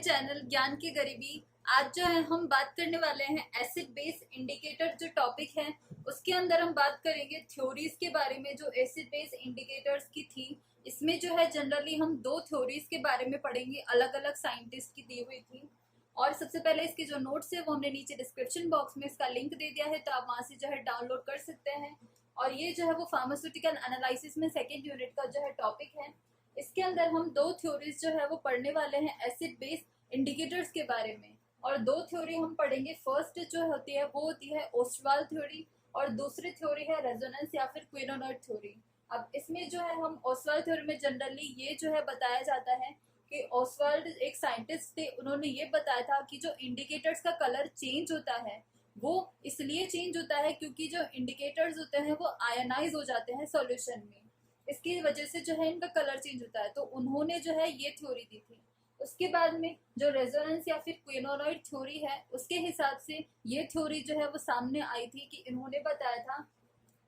Channel ज्ञान की गरीबी। आज जो है हम बात करने वाले हैं एसिड बेस इंडिकेटर जो टॉपिक है उसके अंदर हम बात करेंगे थ्योरीज के बारे में जो एसिड बेस इंडिकेटर्स की थी। इसमें जो है जनरली हम दो थ्योरीज के बारे में पढ़ेंगे, अलग अलग साइंटिस्ट की दी हुई थी। और सबसे पहले इसके जो नोट्स है वो हमने नीचे डिस्क्रिप्शन बॉक्स में इसका लिंक दे दिया है, तो आप वहां से जो है डाउनलोड कर सकते हैं। और ये जो है वो फार्मास्यूटिकल एनालिसिस में सेकेंड यूनिट का जो है टॉपिक है। इसके अंदर हम दो थ्योरीज जो है वो पढ़ने वाले हैं एसिड बेस इंडिकेटर्स के बारे में। और दो थ्योरी हम पढ़ेंगे, फर्स्ट जो होती है वो होती है ओस्टवाल्ड थ्योरी और दूसरी थ्योरी है रेजोनेंस या फिर क्विनोनॉइड थ्योरी। अब इसमें जो है हम ओस्टवाल्ड थ्योरी में जनरली ये जो है बताया जाता है कि ओस्वाल्ड एक साइंटिस्ट थे, उन्होंने ये बताया था कि जो इंडिकेटर्स का कलर चेंज होता है वो इसलिए चेंज होता है क्योंकि जो इंडिकेटर्स होते हैं वो आयनाइज हो जाते हैं सॉल्यूशन में, इसकी वजह से जो है इनका कलर चेंज होता है। तो उन्होंने जो है ये थ्योरी दी थी। उसके बाद में जो रेजोनेंस या फिर क्विनोनॉइड थ्योरी है उसके हिसाब से ये थ्योरी जो है वो सामने आई थी कि इन्होंने बताया था,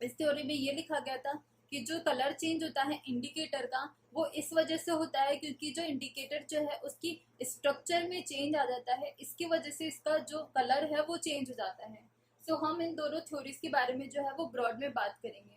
इस थ्योरी में ये लिखा गया था कि जो कलर चेंज होता है इंडिकेटर का वो इस वजह से होता है क्योंकि जो इंडिकेटर जो है उसकी स्ट्रक्चर में चेंज आ जाता है, इसकी वजह से इसका जो कलर है वो चेंज हो जाता है। सो हम इन दोनों थ्योरीज के बारे में जो है वो ब्रॉड में बात करेंगे।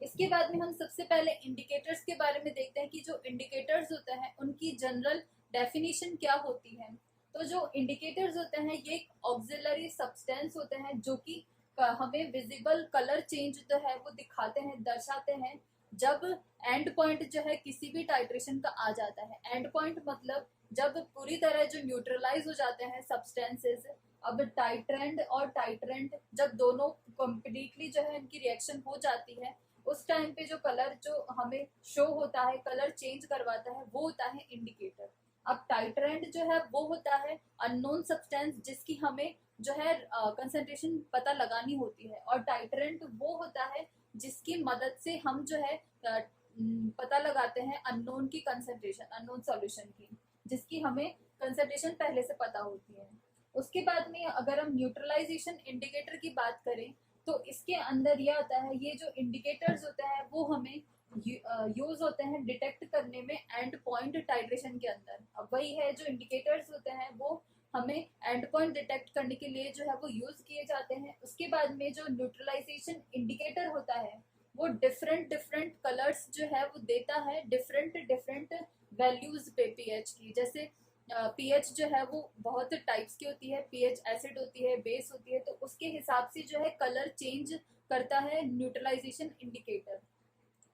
इसके बाद में हम सबसे पहले इंडिकेटर्स के बारे में देखते हैं कि जो इंडिकेटर्स होते हैं उनकी जनरल डेफिनेशन क्या होती है। तो जो इंडिकेटर्स होते हैं ये एक ऑक्सिलरी सब्सटेंस होते हैं जो कि हमें विजिबल कलर चेंज जो है वो दिखाते हैं, दर्शाते हैं जब एंड पॉइंट जो है किसी भी टाइट्रेशन का आ जाता है। एंड पॉइंट मतलब जब पूरी तरह जो न्यूट्रलाइज हो जाते हैं सब्सटेंसेस। अब टाइट्रेंड और टाइट्रेंट जब दोनों कम्प्लीटली जो है इनकी रिएक्शन हो जाती है उस टाइम पे जो कलर जो हमें शो होता है, कलर चेंज करवाता है, वो होता है इंडिकेटर। अब टाइट्रेंड जो है वो होता है अननोन सब्सटेंस जिसकी हमें जो है कंसंट्रेशन पता लगानी होती है, और टाइट्रेंट वो होता है जिसकी मदद से हम जो है पता लगाते हैं अननोन की कंसंट्रेशन, अननोन सॉल्यूशन की, जिसकी हमें कंसंट्रेशन पहले से पता होती है। उसके बाद में अगर हम न्यूट्रलाइजेशन इंडिकेटर की बात करें तो इसके अंदर यह आता है, ये जो इंडिकेटर्स होते हैं वो हमें यूज होते हैं डिटेक्ट करने में एंड पॉइंट टाइट्रेशन के अंदर। अब वही है, जो इंडिकेटर्स होते हैं वो हमें एंड पॉइंट डिटेक्ट करने के लिए जो है वो यूज किए जाते हैं। उसके बाद में जो न्यूट्रलाइजेशन इंडिकेटर होता है वो डिफरेंट डिफरेंट कलर्स जो है वो देता है डिफरेंट डिफरेंट वैल्यूज पे पीएच की। जैसे पीएच जो है वो बहुत टाइप्स की होती है, पीएच एसिड होती है, बेस होती है, तो उसके हिसाब से जो है कलर चेंज करता है न्यूट्रलाइजेशन इंडिकेटर।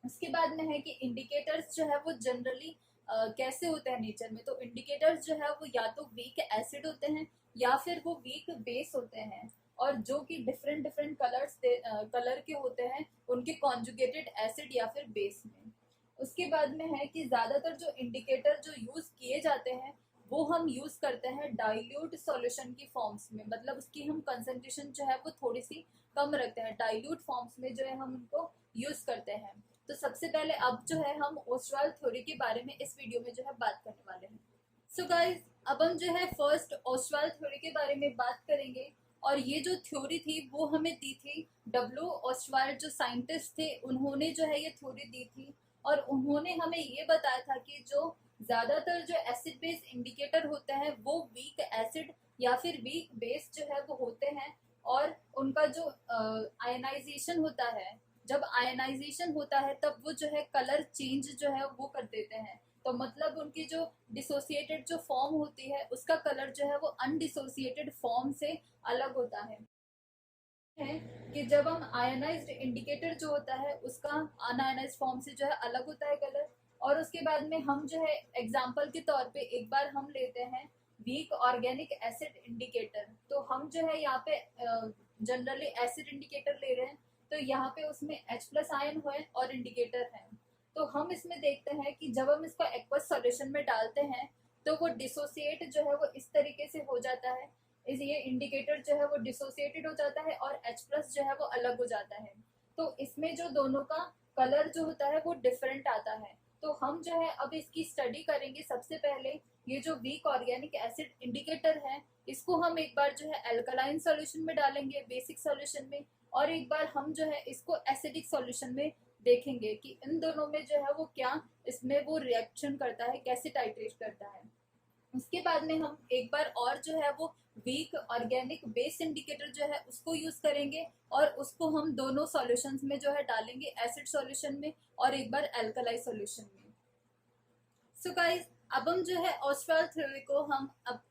उसके बाद में है कि इंडिकेटर्स जो है वो जनरली कैसे होते हैं नेचर में। तो इंडिकेटर्स जो है वो या तो वीक एसिड होते हैं या फिर वो वीक बेस होते हैं, और जो कि डिफरेंट डिफरेंट कलर के होते हैं उनके कॉन्जुगेटेड एसिड या फिर बेस में। उसके बाद में है कि ज्यादातर जो इंडिकेटर जो यूज किए जाते हैं वो हम यूज करते हैं डाइल्यूट सॉल्यूशन की फॉर्म्स में, मतलब उसकी हम कंसंट्रेशन जो है वो थोड़ी सी कम रखते हैं, डाइल्यूट फॉर्म्स में जो है हम उनको यूज करते हैं। तो सबसे पहले अब जो है हम ओस्टवाल्ड थ्योरी के बारे में इस वीडियो में जो है बात करने वाले हैं। सो गाइज, अब हम जो है फर्स्ट ओस्टवाल्ड थ्योरी के बारे में बात करेंगे। और ये जो थ्योरी थी वो हमें दी थी डब्ल्यू ओस्टवाल्ड, जो साइंटिस्ट थे उन्होंने जो है ये थ्योरी दी थी। और उन्होंने हमें ये बताया था कि जो ज्यादातर जो एसिड बेस इंडिकेटर होते हैं वो वीक एसिड या फिर वीक बेस जो है वो होते हैं, और उनका जो आयनाइजेशन होता है, जब आयनाइजेशन होता है तब वो जो है कलर चेंज जो है वो कर देते हैं। तो मतलब उनकी जो डिसोसिएटेड जो फॉर्म होती है उसका कलर जो है वो अनडिसोसिएटेड फॉर्म से अलग होता है कि जब हम आयनाइज्ड इंडिकेटर जो होता है उसका अनआयनाइज्ड फॉर्म से जो है अलग होता है कलर। और उसके बाद में हम जो है एग्जांपल के तौर पे एक बार हम लेते हैं वीक ऑर्गेनिक एसिड इंडिकेटर। तो हम जो है यहाँ पे जनरली एसिड इंडिकेटर ले रहे हैं, तो यहाँ पे उसमें H+ आयन है और इंडिकेटर है। तो हम इसमें देखते हैं कि जब हम इसको एक्वस सॉल्यूशन में डालते हैं तो वो डिसोसिएट जो है वो इस तरीके से हो जाता है, इस ये इंडिकेटर जो है वो डिसोसिएटेड हो जाता है और H+ जो है वो अलग हो जाता है। तो इसमें जो दोनों का कलर जो होता है वो डिफरेंट आता है। तो हम जो है अब इसकी स्टडी करेंगे। सबसे पहले ये जो वीक ऑर्गेनिक एसिड इंडिकेटर है इसको हम एक बार जो है अल्कलाइन सॉल्यूशन में डालेंगे, बेसिक सॉल्यूशन में, और एक बार हम जो है इसको एसिडिक सॉल्यूशन में देखेंगे कि इन दोनों में जो है वो क्या इसमें वो रिएक्शन करता है, कैसे टाइट्रेट करता है। उसके बाद में हम एक बार और जो है वो वीक ऑर्गेनिक बेस इंडिकेटर जो है उसको यूज करेंगे, और उसको हम दोनों सॉल्यूशंस में जो है डालेंगे, एसिड सॉल्यूशन में और एक बार एल्कलाई सॉल्यूशन में। सो गाइस, अब हम जो है ऑस्ट्रल थ्योरी को हम अब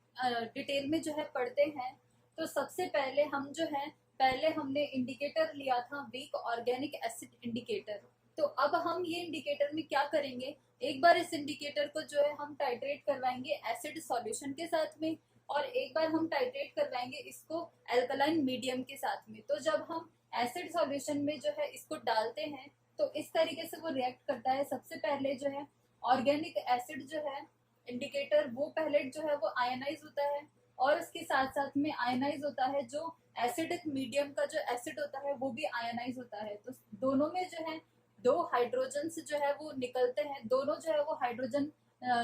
डिटेल में जो है पढ़ते हैं। तो सबसे पहले हम जो है, पहले हमने इंडिकेटर लिया था वीक ऑर्गेनिक एसिड इंडिकेटर। तो अब हम ये इंडिकेटर में क्या करेंगे, एक बार इस इंडिकेटर को जो है हम टाइट्रेट करवाएंगे एसिड सॉल्यूशन के साथ में, और एक बार हम टाइट्रेट करवाएंगे इसको एल्कलाइन मीडियम के साथ में। तो जब हम एसिड सॉल्यूशन में जो है इसको डालते हैं तो इस तरीके से वो रिएक्ट करता है। सबसे पहले जो है ऑर्गेनिक एसिड जो है इंडिकेटर, वो पहले जो है वो आयनाइज होता है, और उसके साथ साथ में आयनाइज होता है जो एसिडिक मीडियम का जो एसिड होता है वो भी आयनाइज होता है। तो दोनों में जो है दो हाइड्रोजन जो है वो निकलते हैं, दोनों जो है वो हाइड्रोजन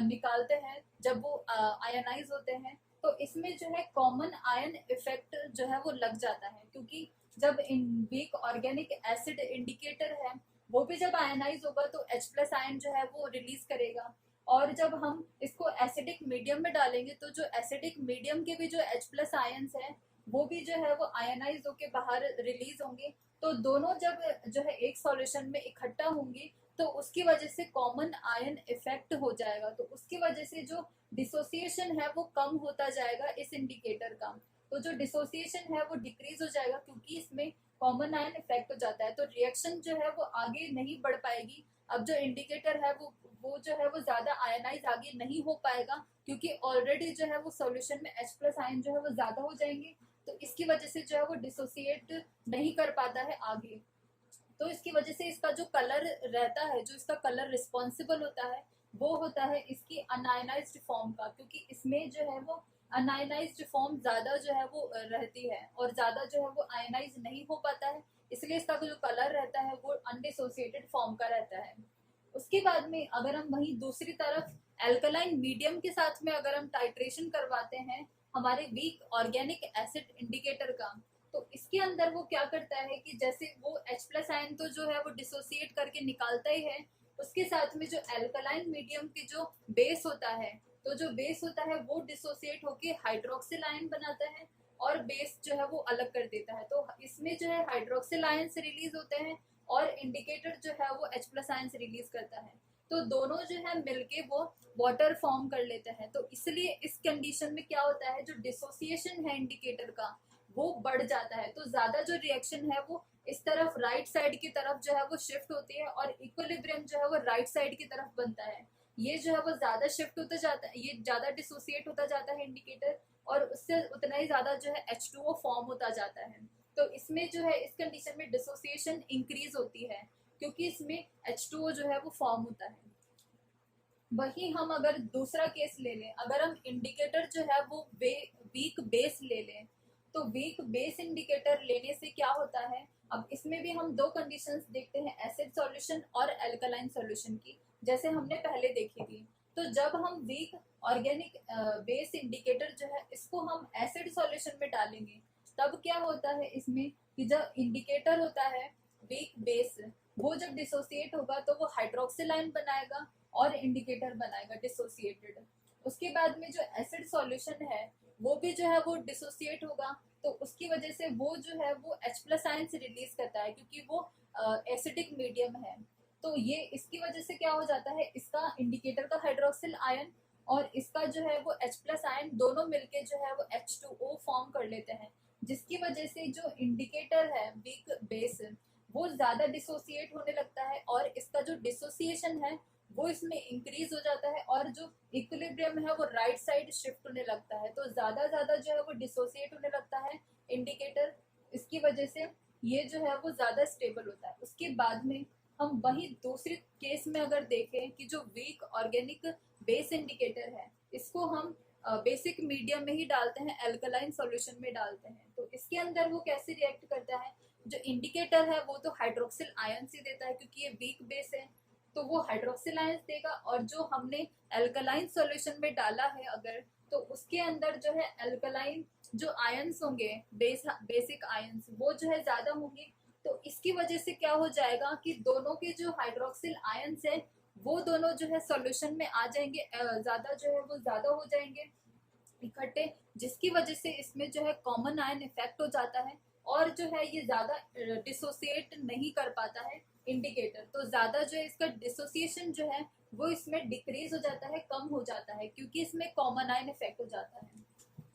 निकालते हैं जब वो आयनाइज होते हैं। तो इसमें जो है कॉमन आयन इफेक्ट जो है वो लग जाता है, क्योंकि जब इन वीक ऑर्गेनिक एसिड इंडिकेटर है वो भी जब आयनाइज होगा तो H+ आयन जो है वो रिलीज करेगा, और जब हम इसको एसिडिक मीडियम में डालेंगे तो जो एसिडिक मीडियम के भी जो H+ आयन्स हैं वो भी जो है वो आयनाइज होके बाहर रिलीज होंगे। तो दोनों जब जो है एक सॉल्यूशन में इकट्ठा होंगी तो उसकी वजह से कॉमन आयन इफेक्ट हो जाएगा, तो उसकी वजह से जो डिसोसिएशन है वो कम होता जाएगा इस इंडिकेटर का। तो जो डिसोसिएशन है वो डिक्रीज हो जाएगा, क्योंकि इसमें कॉमन आयन इफेक्ट हो जाता है। तो रिएक्शन जो है वो आगे नहीं बढ़ पाएगी। अब जो इंडिकेटर है वो जो है वो ज्यादा आयनाइज आगे नहीं हो पाएगा, क्योंकि ऑलरेडी जो है वो सॉल्यूशन में H+ आयन जो है वो ज्यादा हो जाएंगे। तो इसकी वजह से जो है वो डिसोसिएट नहीं कर पाता है आगे। तो इसकी वजह से इसका जो कलर रहता है, जो इसका कलर रिस्पॉन्सिबल होता है वो होता है इसकी अनायनाइज्ड फॉर्म का, क्योंकि इसमें जो है वो अनायनाइज्ड फॉर्म ज्यादा जो है वो रहती है, और ज्यादा जो है वो आयनाइज नहीं हो पाता है, इसलिए इसका जो कलर रहता है वो अनडिसोसिएटेड फॉर्म का रहता है। उसके बाद में अगर हम वहीं दूसरी तरफ एल्कलाइन मीडियम के साथ में अगर हम टाइट्रेशन करवाते हैं हमारे वीक ऑर्गेनिक एसिड इंडिकेटर का, तो इसके अंदर वो क्या करता है कि जैसे वो H+ आयन तो जो है वो डिसोसिएट करके निकालता ही है, उसके साथ में जो एल्कलाइन मीडियम की जो बेस होता है, तो जो बेस होता है वो डिसोसिएट होके हाइड्रोक्सिल आयन बनाता है, और बेस जो है वो अलग कर देता है। तो इसमें जो है हाइड्रोक्सिल आयन से रिलीज होते हैं, और इंडिकेटर जो है वो H+ आयन से रिलीज करता है। तो दोनों जो है मिलके वो वाटर फॉर्म कर लेते हैं। तो इसलिए इस कंडीशन में क्या होता है, जो डिसोसिएशन है इंडिकेटर का वो बढ़ जाता है। तो ज्यादा जो रिएक्शन है वो इस तरफ राइट साइड की तरफ जो है वो शिफ्ट होती है, और इक्विलिब्रियम जो है वो राइट साइड की तरफ बनता है। ये जो है वो ज्यादा शिफ्ट होता जाता है, ये ज्यादा डिसोसिएट होता जाता है इंडिकेटर, और उससे उतना ही ज्यादा जो है H2O फॉर्म होता जाता है। तो इसमें जो है इस कंडीशन में डिसोसिएशन इंक्रीज होती है, क्योंकि इसमें H2O जो है वो फॉर्म होता है। वही हम अगर दूसरा केस ले लें, अगर हम इंडिकेटर जो है वो वीक बेस ले लें, तो वीक बेस इंडिकेटर लेने से क्या होता है, अब इसमें भी हम दो कंडीशंस देखते हैं, एसिड सॉल्यूशन और एल्कलाइन सॉल्यूशन की, जैसे हमने पहले देखी थी। तो जब हम वीक ऑर्गेनिक बेस इंडिकेटर जो है इसको हम एसिड सॉल्यूशन में डालेंगे, तब क्या होता है इसमें कि जब इंडिकेटर होता है वीक बेस, वो जब डिसोसिएट होगा तो वो हाइड्रोक्सिल आयन बनाएगा और इंडिकेटर बनाएगा डिसोसिएटेड। उसके बाद में जो एसिड सॉल्यूशन है वो भी जो है वो डिसोसिएट होगा, तो उसकी वजह से वो जो है वो H+ आयन से रिलीज करता है, क्योंकि वो एसिडिक मीडियम है। तो ये इसकी वजह से क्या हो जाता है, इसका इंडिकेटर का हाइड्रोक्सिल आयन और इसका जो है वो H+ आयन दोनों मिलके जो है वो H2O फॉर्म कर लेते हैं, जिसकी वजह से जो इंडिकेटर है वीक बेस वो ज्यादा डिसोसिएट होने लगता है, और इसका जो डिसोसिएशन है वो इसमें इंक्रीज हो जाता है, और जो इक्विलिब्रियम है वो राइट साइड शिफ्ट होने लगता है। तो ज्यादा ज्यादा जो है वो डिसोसिएट होने लगता है इंडिकेटर, इसकी वजह से ये जो है वो ज्यादा स्टेबल होता है। उसके बाद में हम वही दूसरे केस में अगर देखें कि जो वीक ऑर्गेनिक बेस इंडिकेटर है इसको हम बेसिक मीडियम में ही डालते हैं, एल्कलाइन सॉल्यूशन में डालते हैं, तो इसके अंदर वो कैसे रिएक्ट करता है, जो इंडिकेटर है वो तो हाइड्रोक्सिल आयन से देता है, क्योंकि ये वीक बेस है तो वो हाइड्रोक्सिल आयंस देगा, और जो हमने एल्कलाइन सॉल्यूशन में डाला है अगर, तो उसके अंदर जो है एल्कलाइन जो आयंस होंगे बेसिक आयंस वो जो है ज्यादा होंगे। तो इसकी वजह से क्या हो जाएगा कि दोनों के जो हाइड्रोक्सिल आयंस है वो दोनों जो है सॉल्यूशन में आ जाएंगे, ज्यादा जो है वो ज्यादा हो जाएंगे इकट्ठे, जिसकी वजह से इसमें जो है कॉमन आयन इफेक्ट हो जाता है और जो है ये ज्यादा डिसोसिएट नहीं कर पाता है इंडिकेटर। तो ज्यादा जो है इसका डिसोसिएशन जो है वो इसमें डिक्रीज हो जाता है, कम हो जाता है, क्योंकि इसमें कॉमन आयन इफेक्ट हो जाता है।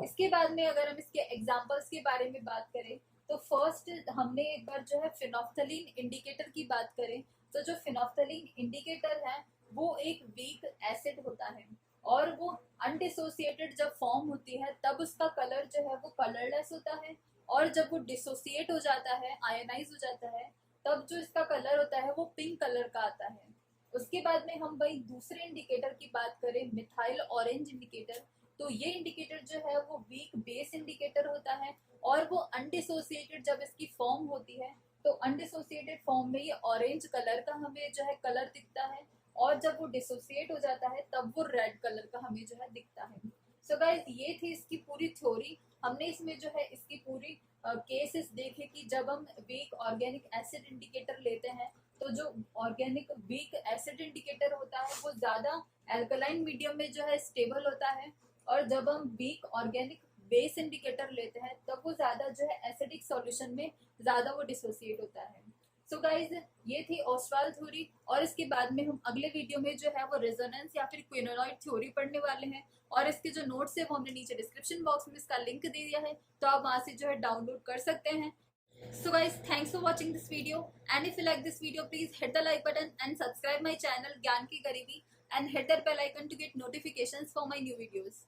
इसके बाद में अगर हम इसके एग्जांपल्स के बारे में बात करें तो फर्स्ट हमने एक बार जो है फिनोफ्थलीन इंडिकेटर की बात करें तो जो फिनोफ्थलीन इंडिकेटर है वो एक वीक एसिड होता है और वो अनडिसोसिएटेड जब फॉर्म होती है तब उसका कलर जो है वो कलरलेस होता है, और जब वो डिसोसिएट हो जाता है, आयनाइज हो जाता है, तब जो इसका कलर होता है वो पिंक कलर का आता है। उसके बाद में हम वही दूसरे इंडिकेटर की बात करें, मिथाइल ऑरेंज इंडिकेटर, तो ये इंडिकेटर जो है वो वीक बेस इंडिकेटर होता है और वो अनडिसोसिएटेड जब इसकी फॉर्म होती है तो अनडिसोसिएटेड फॉर्म में ये ऑरेंज कलर का हमें जो है कलर दिखता है, और जब वो डिसोसिएट हो जाता है तब वो रेड कलर का हमें जो है दिखता है। सो गाइस ये थी इसकी पूरी थ्योरी। हमने इसमें जो है इसकी पूरी केसेस देखे कि जब हम वीक ऑर्गेनिक एसिड इंडिकेटर लेते हैं तो जो ऑर्गेनिक वीक एसिड इंडिकेटर होता है वो ज्यादा एल्कलाइन मीडियम में जो है स्टेबल होता है, और जब हम वीक ऑर्गेनिक बेस इंडिकेटर लेते हैं तब वो ज्यादा जो है एसिडिक सॉल्यूशन में ज्यादा वो डिसोसिएट होता है। सो गाइज ये थी ऑस्वाल थ्योरी, और इसके बाद में हम अगले वीडियो में जो है वो रेजोनेंस या फिर क्विनोलॉइड थ्योरी पढ़ने वाले हैं, और इसके जो नोट्स है वो हमने नीचे डिस्क्रिप्शन बॉक्स में इसका लिंक दे दिया है, तो आप वहां से जो है डाउनलोड कर सकते हैं। So guys, thanks for watching this video, and if you like this video please hit the like button and subscribe my channel Gyan Ki Garibi and hit that bell icon to get notifications for my new videos.